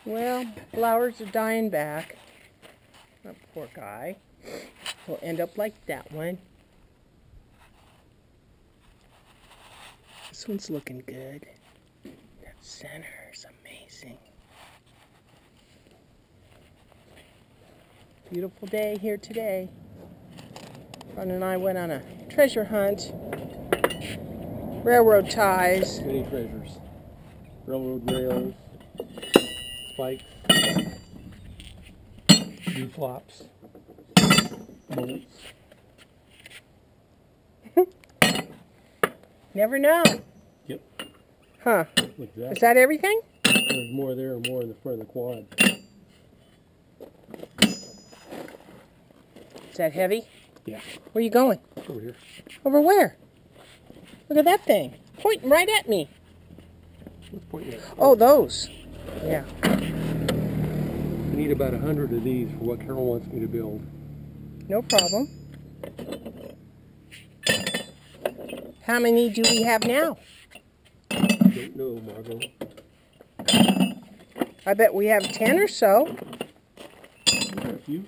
Well, flowers are dying back. Oh, poor guy. He'll end up like that one. This one's looking good. That center is amazing. Beautiful day here today. Ron and I went on a treasure hunt. Railroad ties. Many treasures. Railroad rails, spikes, shoe flops, bolts. Never know. Yep. Huh. Look at that. Is that everything? There's more there and more in the front of the quad. Is that heavy? Yeah. Where are you going? Over here. Over where? Look at that thing. Pointing right at me. What's pointing at? Oh, those. Yeah. I need about 100 of these for what Carol wants me to build. No problem. How many do we have now? I don't know, Margot. I bet we have 10 or so. A few.